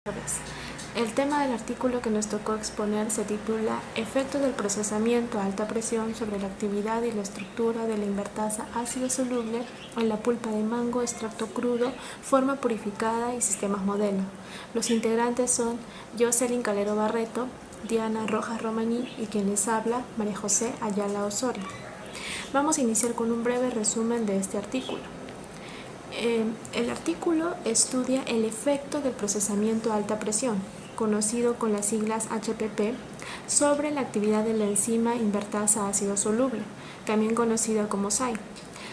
Tardes. El tema del artículo que nos tocó exponer se titula Efecto del procesamiento a alta presión sobre la actividad y la estructura de la invertasa ácido soluble en la pulpa de mango, extracto crudo, forma purificada y sistemas modelo. Los integrantes son Jocelyn Calero Barreto, Diana Rojas Romaní y quien les habla, María José Ayala Osorio. Vamos a iniciar con un breve resumen de este artículo. El artículo estudia el efecto del procesamiento a alta presión, conocido con las siglas HPP, sobre la actividad de la enzima invertasa ácido soluble, también conocida como SAI.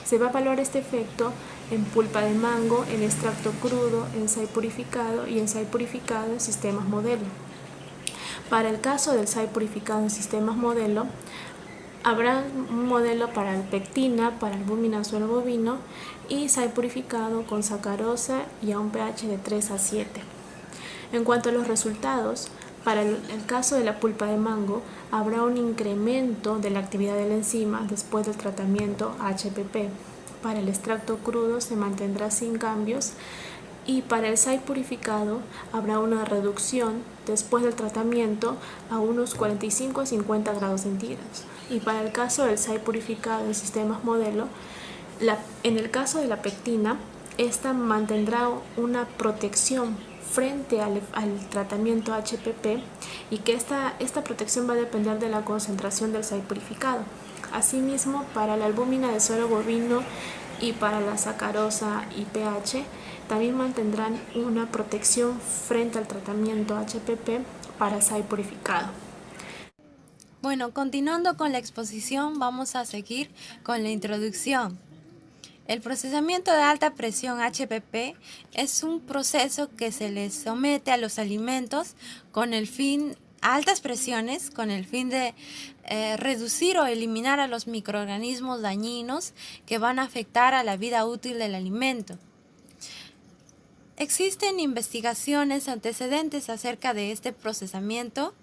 Se va a evaluar este efecto en pulpa de mango, en extracto crudo, en SAI purificado y en SAI purificado en sistemas modelo. Para el caso del SAI purificado en sistemas modelo, habrá un modelo para la pectina, para albúmina suero bovino y SAI purificado con sacarosa y a un pH de 3 a 7. En cuanto a los resultados, para el caso de la pulpa de mango, habrá un incremento de la actividad de la enzima después del tratamiento HPP. Para el extracto crudo se mantendrá sin cambios y para el SAI purificado habrá una reducción después del tratamiento a unos 45 a 50 grados centígrados. Y para el caso del SAI purificado en sistemas modelo, en el caso de la pectina, esta mantendrá una protección frente al tratamiento HPP y que esta protección va a depender de la concentración del SAI purificado. Asimismo, para la albúmina de suero bovino y para la sacarosa y pH, también mantendrán una protección frente al tratamiento HPP para SAI purificado. Bueno, continuando con la exposición, vamos a seguir con la introducción. El procesamiento de alta presión HPP es un proceso que se les somete a los alimentos con el fin a altas presiones con el fin de reducir o eliminar a los microorganismos dañinos que van a afectar a la vida útil del alimento. Existen investigaciones antecedentes acerca de este procesamiento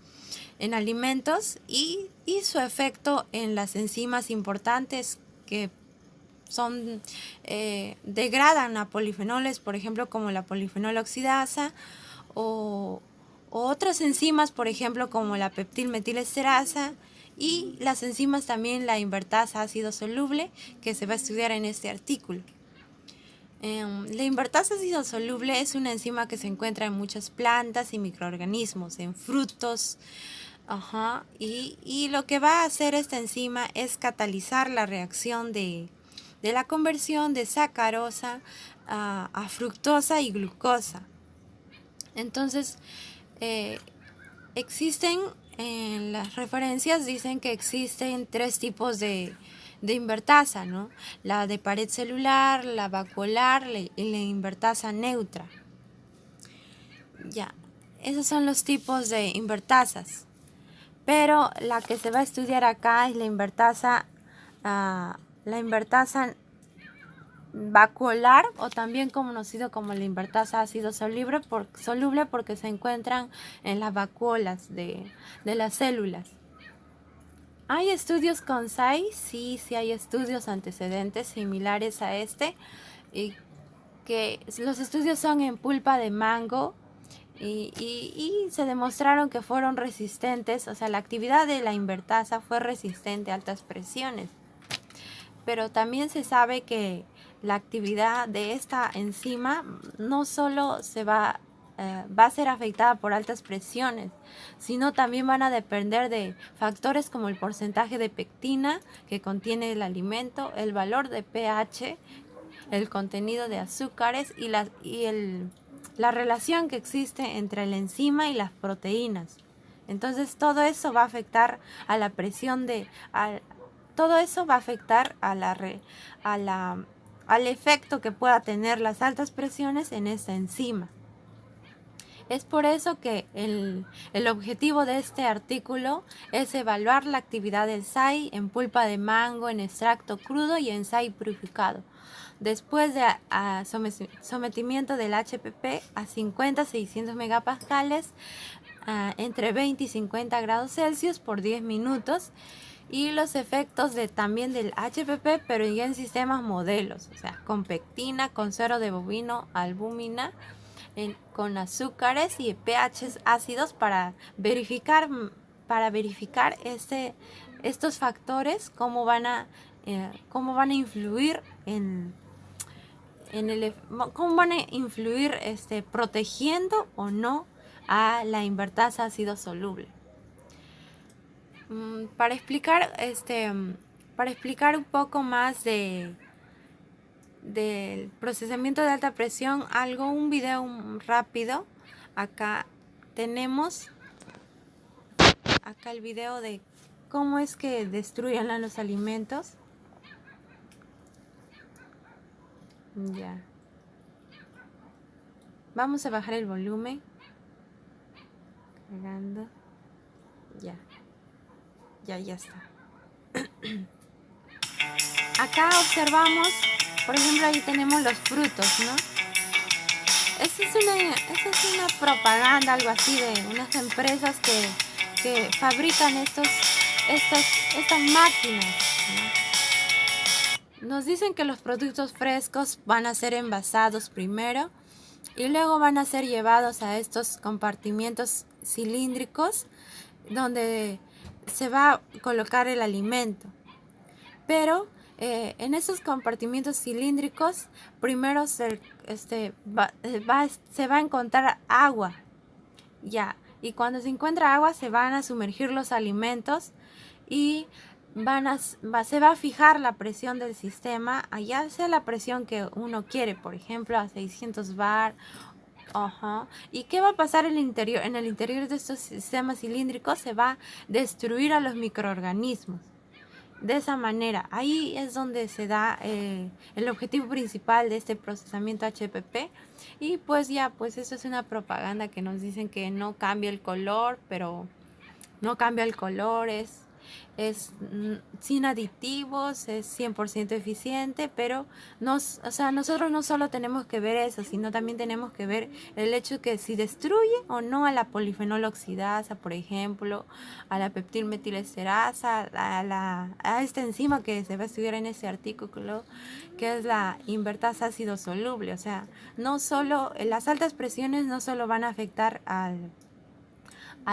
en alimentos y su efecto en las enzimas importantes que degradan a polifenoles, por ejemplo, como la polifenol oxidasa o otras enzimas, por ejemplo, como la peptilmetilesterasa y las enzimas también la invertasa ácido soluble que se va a estudiar en este artículo. La invertasa ácido soluble es una enzima que se encuentra en muchas plantas y microorganismos, en frutos, y lo que va a hacer esta enzima es catalizar la reacción de la conversión de sacarosa a fructosa y glucosa. Entonces, existen, en las referencias dicen que existen tres tipos de invertasa, ¿no? La de pared celular, la vacuolar y la invertasa neutra. Ya, esos son los tipos de invertasas. Pero la que se va a estudiar acá es la invertasa vacuolar, o también conocido como la invertasa ácido soluble porque se encuentran en las vacuolas de las células. ¿Hay estudios con SAI? Sí hay estudios antecedentes similares a este, y que los estudios son en pulpa de mango y se demostraron que fueron resistentes, o sea, la actividad de la invertasa fue resistente a altas presiones. Pero también se sabe que la actividad de esta enzima no solo va a ser afectada por altas presiones, sino también van a depender de factores como el porcentaje de pectina que contiene el alimento, el valor de pH, el contenido de azúcares y la relación que existe entre la enzima y las proteínas. Entonces todo eso va a afectar a la presión todo eso va a afectar al efecto que pueda tener las altas presiones en esta enzima. Es por eso que el objetivo de este artículo es evaluar la actividad del SAI en pulpa de mango, en extracto crudo y en SAI purificado, después de sometimiento del HPP a 50-600 megapascales entre 20 y 50 grados Celsius por 10 minutos, y los efectos también del HPP, pero ya en sistemas modelos, o sea, con pectina, con suero de bovino, albúmina, con azúcares y pHs ácidos para verificar estos factores, cómo van a influir cómo van a influir protegiendo o no a la invertasa ácido soluble. Para explicar un poco más del procesamiento de alta presión, un video rápido. Acá tenemos el video de cómo es que destruyen los alimentos. Ya. Vamos a bajar el volumen. Cargando. Ya está. Acá observamos, por ejemplo, ahí tenemos los frutos, ¿no? Esa es una propaganda, algo así, de unas empresas que fabrican estas máquinas, ¿no? Nos dicen que los productos frescos van a ser envasados primero y luego van a ser llevados a estos compartimientos cilíndricos donde se va a colocar el alimento. Pero en esos compartimientos cilíndricos primero se va a encontrar agua, y cuando se encuentra agua se van a sumergir los alimentos y se va a fijar la presión del sistema, allá sea la presión que uno quiere, por ejemplo a 600 bar. ¿Y qué va a pasar en el interior de estos sistemas cilíndricos? Se va a destruir a los microorganismos. De esa manera, ahí es donde se da el objetivo principal de este procesamiento HPP. Y pues eso es una propaganda que nos dicen que no cambia el color, pero no cambia el color, es sin aditivos, es 100% eficiente, pero nosotros no solo tenemos que ver eso, sino también tenemos que ver el hecho que si destruye o no a la polifenol oxidasa, por ejemplo, a la peptilmetilesterasa, a esta enzima que se va a estudiar en este artículo, que es la invertasa ácido soluble. O sea, no solo las altas presiones no solo van a afectar a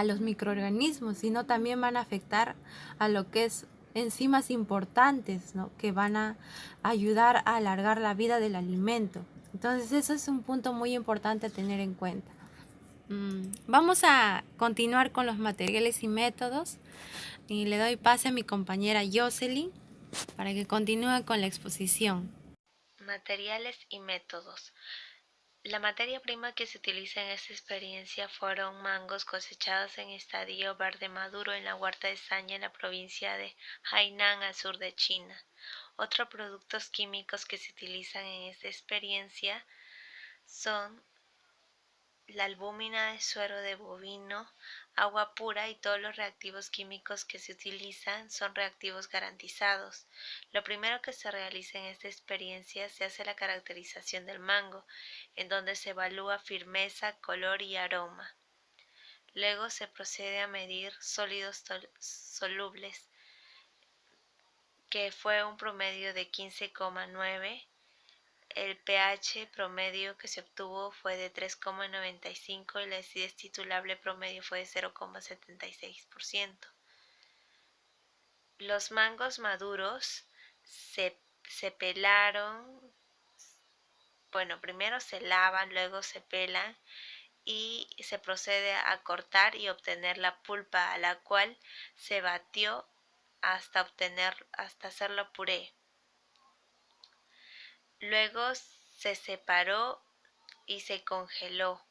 los microorganismos, sino también van a afectar a lo que es enzimas importantes, ¿no? Que van a ayudar a alargar la vida del alimento. Entonces eso es un punto muy importante a tener en cuenta. Vamos a continuar con los materiales y métodos y le doy pase a mi compañera Jocelyn para que continúe con la exposición. Materiales y métodos. La materia prima que se utiliza en esta experiencia fueron mangos cosechados en estadio verde maduro en la huerta de Sanya en la provincia de Hainan al sur de China. Otros productos químicos que se utilizan en esta experiencia son la albúmina de suero de bovino, agua pura, y todos los reactivos químicos que se utilizan son reactivos garantizados. Lo primero que se realiza en esta experiencia se hace la caracterización del mango, en donde se evalúa firmeza, color y aroma. Luego se procede a medir sólidos solubles, que fue un promedio de 15,9. El pH promedio que se obtuvo fue de 3,95 y la acidez titulable promedio fue de 0,76%. Los mangos maduros se pelaron, primero se lavan, luego se pelan y se procede a cortar y obtener la pulpa, a la cual se batió hasta hacerlo puré. Luego se separó y se congeló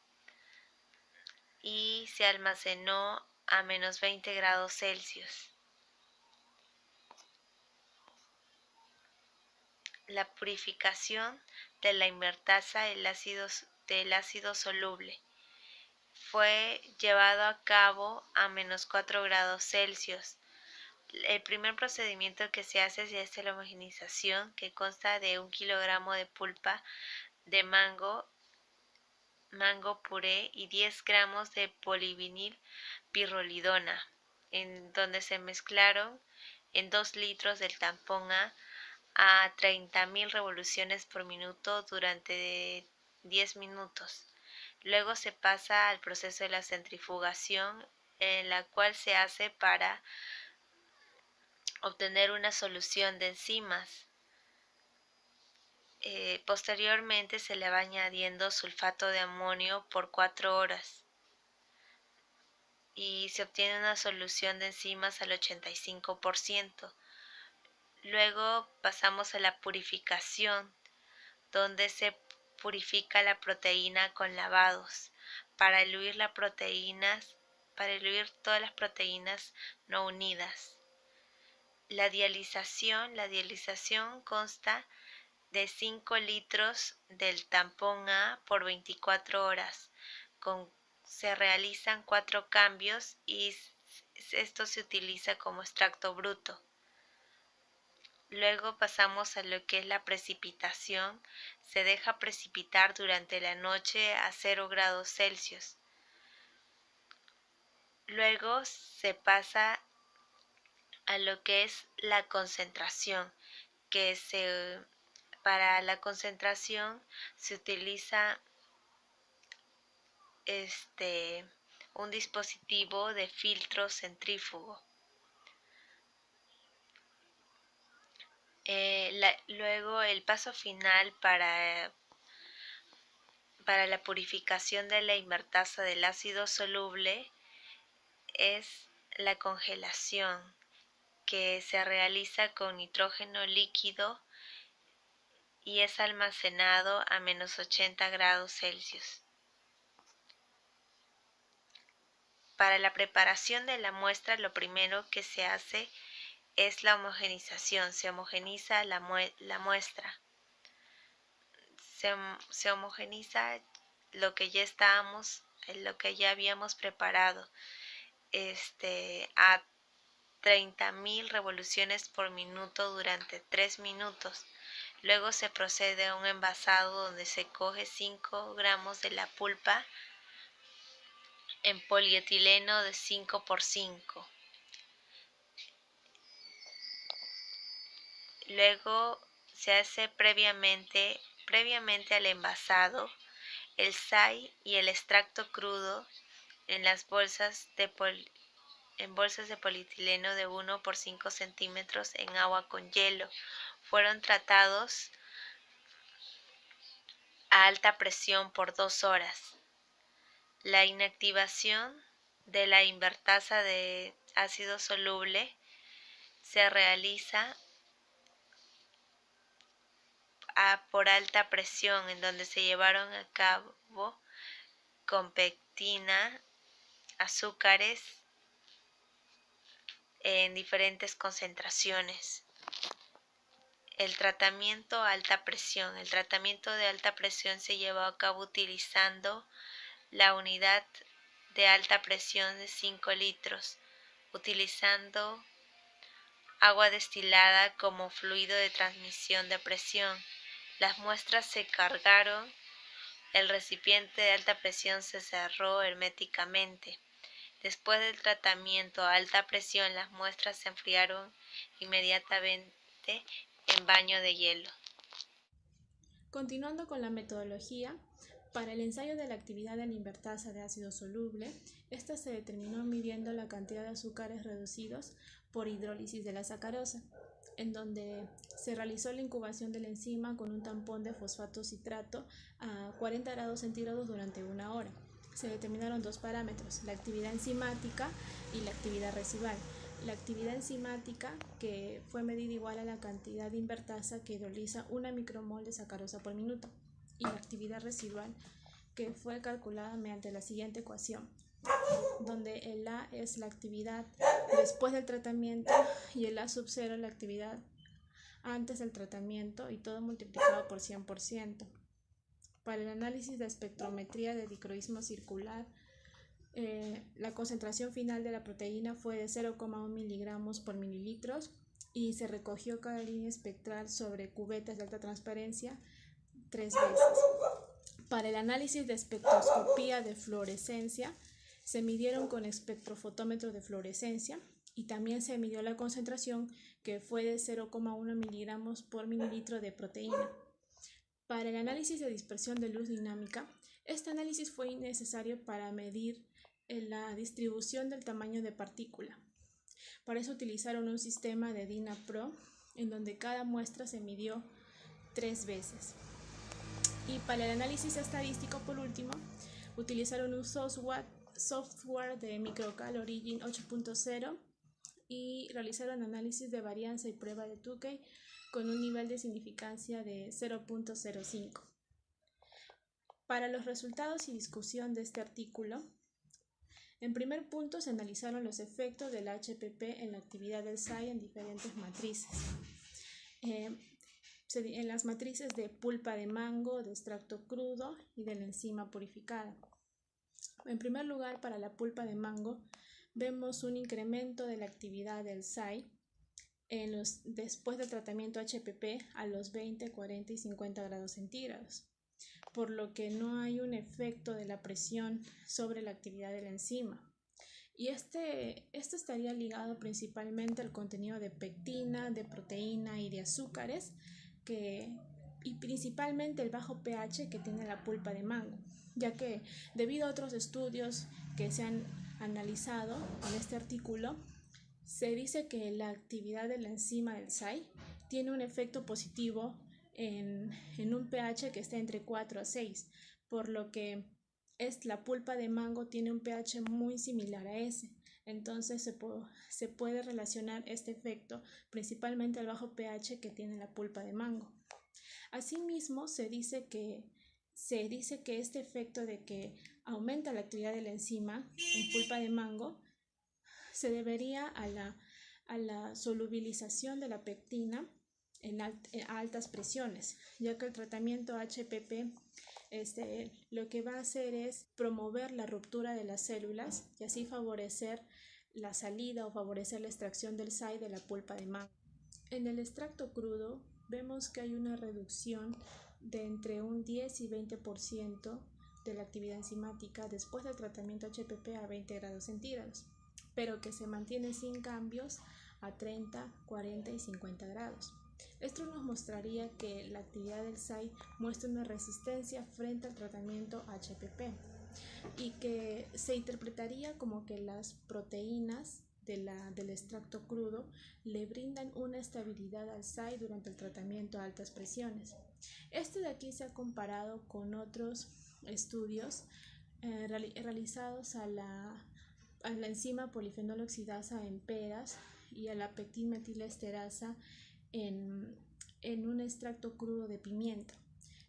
y se almacenó a menos 20 grados Celsius. La purificación de la invertasa del ácido soluble fue llevado a cabo a menos 4 grados Celsius. El primer procedimiento que se hace es la homogenización, que consta de 1 kilogramo de pulpa de mango puré y 10 gramos de polivinil pirrolidona, en donde se mezclaron en 2 litros del tampón a 30.000 revoluciones por minuto durante 10 minutos. Luego se pasa al proceso de la centrifugación, en la cual se hace para obtener una solución de enzimas. Posteriormente se le va añadiendo sulfato de amonio por 4 horas y se obtiene una solución de enzimas al 85%. Luego pasamos a la purificación, donde se purifica la proteína con lavados para diluir todas las proteínas no unidas. La dialización consta de 5 litros del tampón A por 24 horas. Se realizan 4 cambios y esto se utiliza como extracto bruto. Luego pasamos a lo que es la precipitación. Se deja precipitar durante la noche a 0 grados Celsius. Luego se pasa a lo que es la concentración, para la concentración se utiliza un dispositivo de filtro centrífugo. Luego el paso final para la purificación de la invertasa del ácido soluble es la congelación, que se realiza con nitrógeno líquido y es almacenado a menos 80 grados Celsius. Para la preparación de la muestra, lo primero que se hace es la homogenización. Se homogeniza la muestra. Se homogeniza lo que ya habíamos preparado a 30.000 revoluciones por minuto durante 3 minutos. Luego se procede a un envasado donde se coge 5 gramos de la pulpa en polietileno de 5x5. Luego se hace previamente al envasado el SAI y el extracto crudo en las bolsas de polietileno de 1 por 5 centímetros en agua con hielo. Fueron tratados a alta presión por 2 horas. La inactivación de la invertasa de ácido soluble se realiza por alta presión, en donde se llevaron a cabo con pectina, azúcares en diferentes concentraciones. El tratamiento a alta presión. El tratamiento de alta presión se llevó a cabo utilizando la unidad de alta presión de 5 litros, utilizando agua destilada como fluido de transmisión de presión. Las muestras se cargaron, el recipiente de alta presión se cerró herméticamente. Después del tratamiento a alta presión, las muestras se enfriaron inmediatamente en baño de hielo. Continuando con la metodología, para el ensayo de la actividad de la invertasa de ácido soluble, esta se determinó midiendo la cantidad de azúcares reducidos por hidrólisis de la sacarosa, en donde se realizó la incubación de la enzima con un tampón de fosfato citrato a 40 grados centígrados durante 1 hora. Se determinaron 2 parámetros, la actividad enzimática y la actividad residual. La actividad enzimática, que fue medida igual a la cantidad de invertasa que hidroliza 1 micromol de sacarosa por minuto, y la actividad residual, que fue calculada mediante la siguiente ecuación, donde el A es la actividad después del tratamiento y el A sub 0 la actividad antes del tratamiento, y todo multiplicado por 100%. Para el análisis de espectrometría de dicroísmo circular, la concentración final de la proteína fue de 0,1 miligramos por mililitros y se recogió cada línea espectral sobre cubetas de alta transparencia 3 veces. Para el análisis de espectroscopía de fluorescencia, se midieron con espectrofotómetro de fluorescencia y también se midió la concentración, que fue de 0,1 miligramos por mililitro de proteína. Para el análisis de dispersión de luz dinámica, Este análisis fue necesario para medir la distribución del tamaño de partícula. Para eso utilizaron un sistema de DINA-PRO en donde cada muestra se midió 3 veces. Y para el análisis estadístico, por último, utilizaron un software de Microcal Origin 8.0 y realizaron análisis de varianza y prueba de Tukey con un nivel de significancia de 0.05. Para los resultados y discusión de este artículo, en primer punto se analizaron los efectos del HPP en la actividad del SAI en diferentes matrices. En las matrices de pulpa de mango, de extracto crudo y de la enzima purificada. En primer lugar, para la pulpa de mango, vemos un incremento de la actividad del SAI después del tratamiento HPP a los 20, 40 y 50 grados centígrados, por lo que no hay un efecto de la presión sobre la actividad de la enzima. Y esto estaría ligado principalmente al contenido de pectina, de proteína y de azúcares, y principalmente el bajo pH que tiene la pulpa de mango, ya que debido a otros estudios que se han analizado en este artículo, se dice que la actividad de la enzima del SAI tiene un efecto positivo en un pH que está entre 4 a 6, por lo que la pulpa de mango tiene un pH muy similar a ese. Entonces se puede relacionar este efecto principalmente al bajo pH que tiene la pulpa de mango. Asimismo, se dice que este efecto de que aumenta la actividad de la enzima en pulpa de mango se debería a la solubilización de la pectina a altas presiones, ya que el tratamiento HPP lo que va a hacer es promover la ruptura de las células y así favorecer la salida o favorecer la extracción del SAI de la pulpa de mango. En el extracto crudo vemos que hay una reducción de entre un 10 y 20% de la actividad enzimática después del tratamiento HPP a 20 grados centígrados, pero que se mantiene sin cambios a 30, 40 y 50 grados. Esto nos mostraría que la actividad del SAI muestra una resistencia frente al tratamiento HPP y que se interpretaría como que las proteínas del extracto crudo le brindan una estabilidad al SAI durante el tratamiento a altas presiones. Este de aquí se ha comparado con otros estudios realizados a la enzima polifenol oxidasa en peras y a la pectinmetilesterasa en un extracto crudo de pimienta.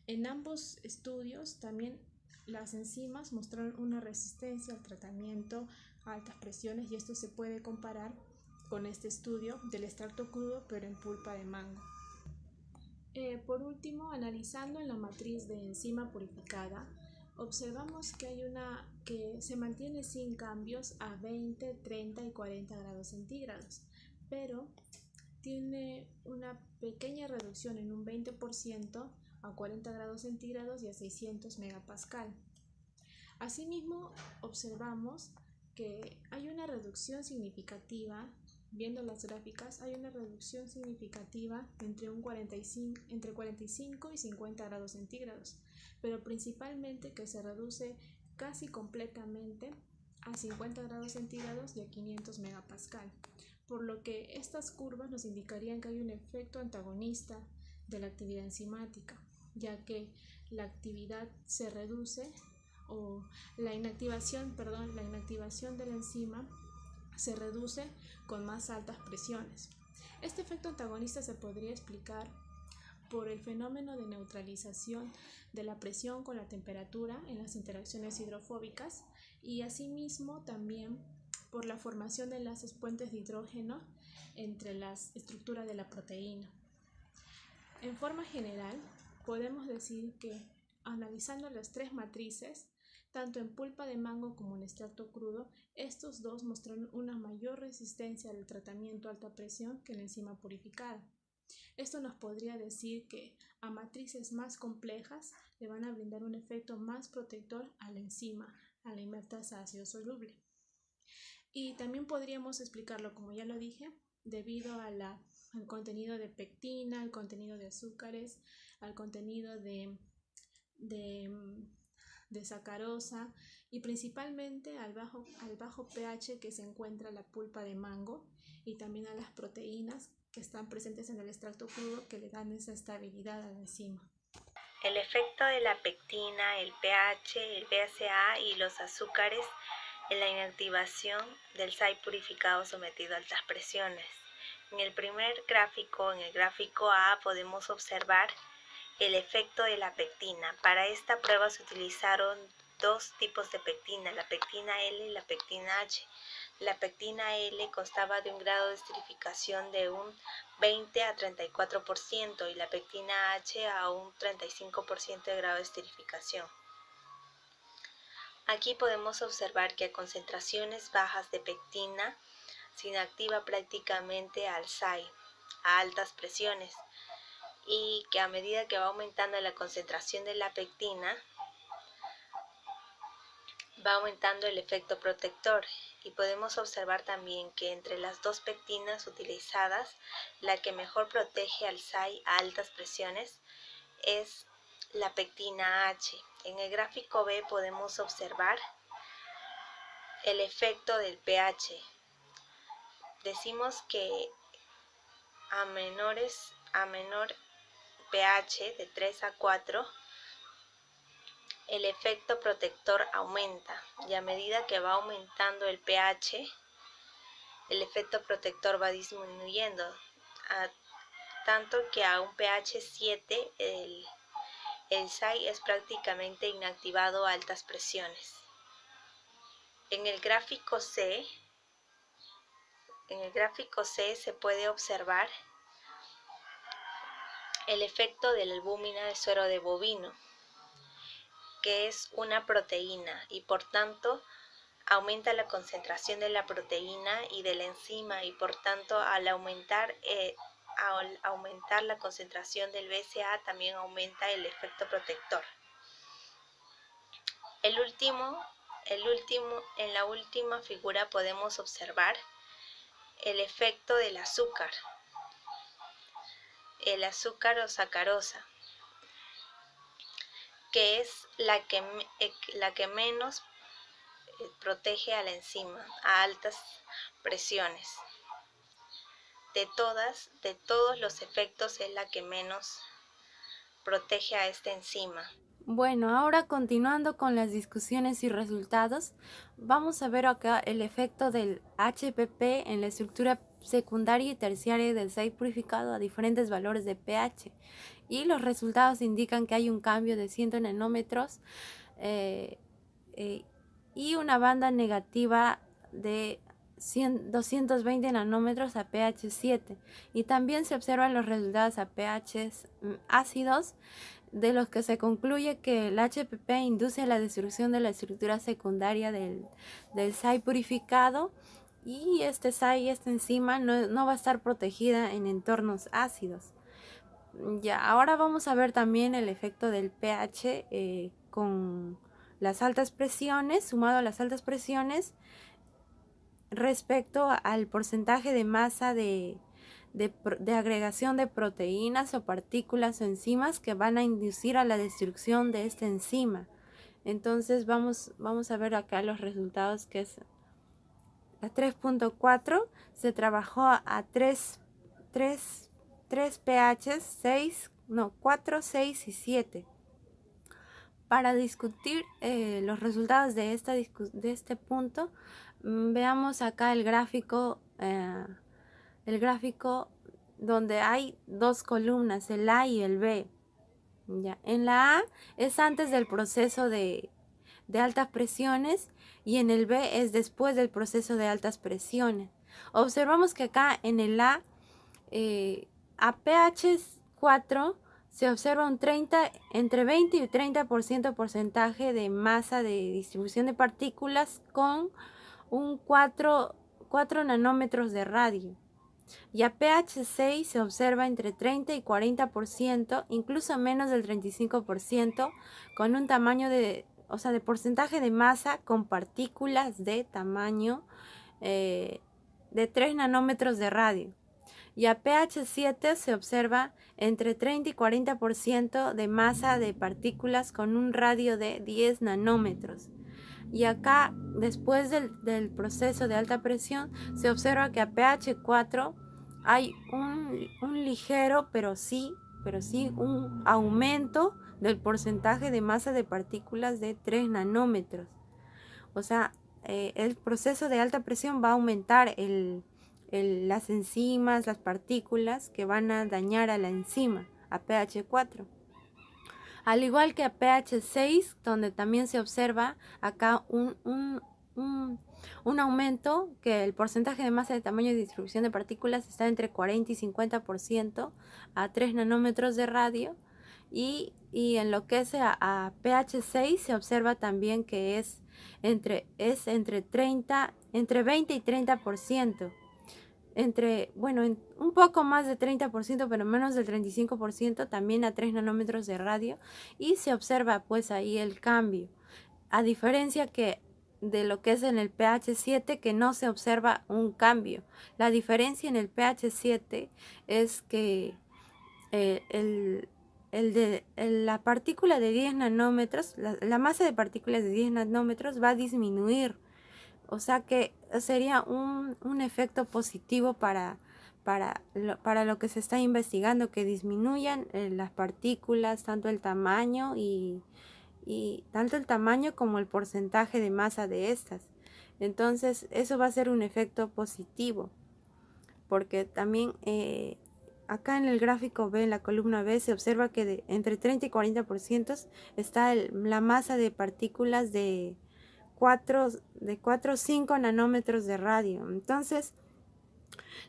En ambos estudios también las enzimas mostraron una resistencia al tratamiento a altas presiones y esto se puede comparar con este estudio del extracto crudo pero en pulpa de mango. Por último, analizando en la matriz de enzima purificada, observamos que hay una que se mantiene sin cambios a 20, 30 y 40 grados centígrados, pero tiene una pequeña reducción en un 20% a 40 grados centígrados y a 600 megapascal. Asimismo, observamos que hay una reducción significativa, viendo las gráficas, hay una reducción significativa entre 45 y 50 grados centígrados, pero principalmente que se reduce casi completamente a 50 grados centígrados y a 500 megapascal, por lo que estas curvas nos indicarían que hay un efecto antagonista de la actividad enzimática, ya que la actividad se reduce o la inactivación de la enzima se reduce con más altas presiones. Este efecto antagonista se podría explicar por el fenómeno de neutralización de la presión con la temperatura en las interacciones hidrofóbicas y asimismo también por la formación de enlaces puentes de hidrógeno entre las estructuras de la proteína. En forma general, podemos decir que analizando las tres matrices, tanto en pulpa de mango como en extracto crudo, estos dos mostraron una mayor resistencia al tratamiento a alta presión que la enzima purificada. Esto nos podría decir que a matrices más complejas le van a brindar un efecto más protector a la enzima, a la invertasa ácido soluble. Y también podríamos explicarlo, como ya lo dije, debido al contenido de pectina, al contenido de azúcares, al contenido de de sacarosa y principalmente al bajo pH que se encuentra la pulpa de mango y también a las proteínas que están presentes en el extracto crudo que le dan esa estabilidad a la enzima. El efecto de la pectina, el pH, el BCAA y los azúcares en la inactivación del SAI purificado sometido a altas presiones. En el primer gráfico, en el gráfico A, podemos observar el efecto de la pectina. Para esta prueba se utilizaron dos tipos de pectina, la pectina L y la pectina H. La pectina L constaba de un grado de esterificación de un 20 a 34% y la pectina H a un 35% de grado de esterificación. Aquí podemos observar que a concentraciones bajas de pectina se inactiva prácticamente al SAI a altas presiones y que a medida que va aumentando la concentración de la pectina va aumentando el efecto protector. Y podemos observar también que entre las dos pectinas utilizadas, la que mejor protege al SAI a altas presiones es la pectina H. En el gráfico B podemos observar el efecto del pH. Decimos que a menor pH de 3 a 4, el efecto protector aumenta y a medida que va aumentando el pH, el efecto protector va disminuyendo, tanto que a un pH 7 el SAI es prácticamente inactivado a altas presiones. En el gráfico C se puede observar el efecto de la albúmina de suero de bovino, que es una proteína y por tanto aumenta la concentración de la proteína y de la enzima y por tanto al aumentar la concentración del BCAA también aumenta el efecto protector. En la última figura podemos observar el efecto del azúcar o sacarosa, que es la que menos protege a la enzima a altas presiones. De todos los efectos es la que menos protege a esta enzima. Bueno, ahora continuando con las discusiones y resultados, vamos a ver acá el efecto del HPP en la estructura secundaria y terciaria del SAI purificado a diferentes valores de pH. Y los resultados indican que hay un cambio de 100 nanómetros y una banda negativa de 220 nanómetros a pH 7. Y también se observan los resultados a pH ácidos, de los que se concluye que el HPP induce la destrucción de la estructura secundaria del SAI purificado y esta enzima no va a estar protegida en entornos ácidos. Ya, ahora vamos a ver también el efecto del pH con las altas presiones, sumado a las altas presiones respecto al porcentaje de masa de agregación de proteínas o partículas o enzimas que van a inducir a la destrucción de esta enzima. Entonces vamos a ver acá los resultados, que es a 3.4 se trabajó a 3 pH 4, 6 y 7. Para discutir los resultados de este punto, veamos acá el gráfico donde hay dos columnas, el A y el B. Ya. En la A es antes del proceso de altas presiones y en el B es después del proceso de altas presiones. Observamos que acá en el A pH 4 se observa entre 20 y 30% porcentaje de masa de distribución de partículas con un 4 nanómetros de radio. Y a pH 6 se observa entre 30 y 40%, incluso menos del 35%, con un tamaño de porcentaje de masa con partículas de tamaño de 3 nanómetros de radio. y a pH 7 se observa entre 30 y 40% de masa de partículas con un radio de 10 nanómetros. Y acá, después del proceso de alta presión, se observa que a pH 4 hay un ligero, pero sí un aumento del porcentaje de masa de partículas de 3 nanómetros. O sea, el proceso de alta presión va a aumentar las enzimas, las partículas que van a dañar a la enzima a pH 4. Al igual que a pH 6, donde también se observa acá un aumento, que el porcentaje de masa de tamaño y distribución de partículas está entre 40 y 50% a 3 nanómetros de radio. Y en lo que es a pH 6 se observa también que es entre 20 y 30%. Un poco más de 30%, pero menos del 35%, también a 3 nanómetros de radio, y se observa pues ahí el cambio, a diferencia que de lo que es en el pH 7, que no se observa un cambio. La diferencia en el pH 7 es que la partícula de 10 nanómetros, la masa de partículas de 10 nanómetros va a disminuir. O sea que sería un efecto positivo para lo que se está investigando, que disminuyan las partículas, tanto el tamaño tanto el tamaño como el porcentaje de masa de estas. Entonces eso va a ser un efecto positivo, porque también acá en el gráfico B, en la columna B, se observa que entre 30 y 40% está la masa de partículas de 4 o 5 nanómetros de radio. Entonces,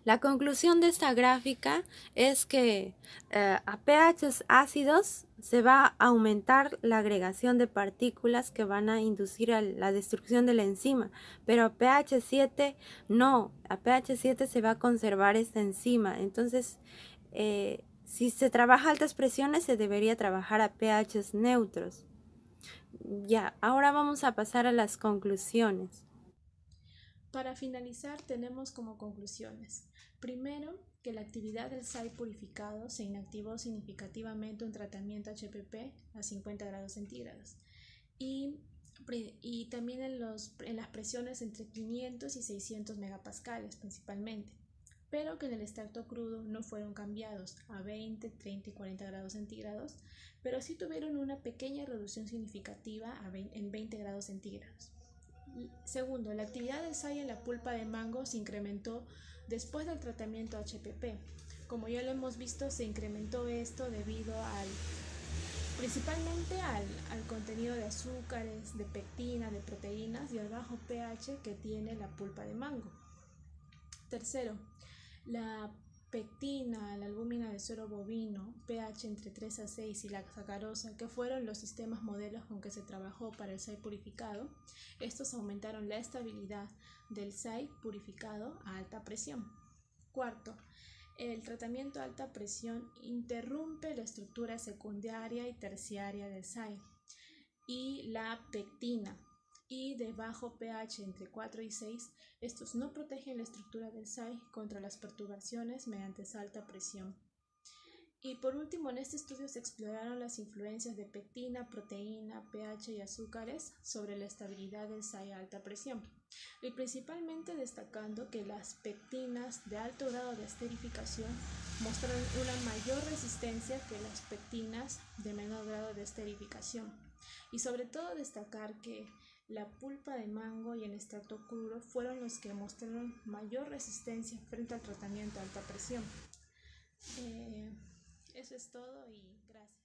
la conclusión de esta gráfica es que a pH ácidos se va a aumentar la agregación de partículas que van a inducir a la destrucción de la enzima, pero a pH 7 no, a pH 7 se va a conservar esta enzima. Entonces, si se trabaja a altas presiones, se debería trabajar a pHs neutros. Ya, ahora vamos a pasar a las conclusiones. Para finalizar, tenemos como conclusiones: primero, que la actividad del SAI purificado se inactivó significativamente un tratamiento HPP a 50 grados centígrados y también en las presiones entre 500 y 600 megapascales principalmente, pero que en el extracto crudo no fueron cambiados a 20, 30 y 40 grados centígrados, pero sí tuvieron una pequeña reducción significativa en 20 grados centígrados. Segundo, la actividad del SAI en la pulpa de mango se incrementó después del tratamiento HPP. Como ya lo hemos visto, se incrementó esto debido principalmente al contenido de azúcares, de pectina, de proteínas y al bajo pH que tiene la pulpa de mango. Tercero, la pectina, la albúmina de suero bovino, pH entre 3 a 6 y la sacarosa, que fueron los sistemas modelos con que se trabajó para el SAI purificado, estos aumentaron la estabilidad del SAI purificado a alta presión. Cuarto, el tratamiento a alta presión interrumpe la estructura secundaria y terciaria del SAI y la pectina, y de bajo pH entre 4 y 6, estos no protegen la estructura del SAI contra las perturbaciones mediante esa alta presión. Y por último, en este estudio se exploraron las influencias de pectina, proteína, pH y azúcares sobre la estabilidad del SAI a alta presión, y principalmente destacando que las pectinas de alto grado de esterificación mostraron una mayor resistencia que las pectinas de menor grado de esterificación, y sobre todo destacar que la pulpa de mango y el extracto crudo fueron los que mostraron mayor resistencia frente al tratamiento a alta presión. Eso es todo y gracias.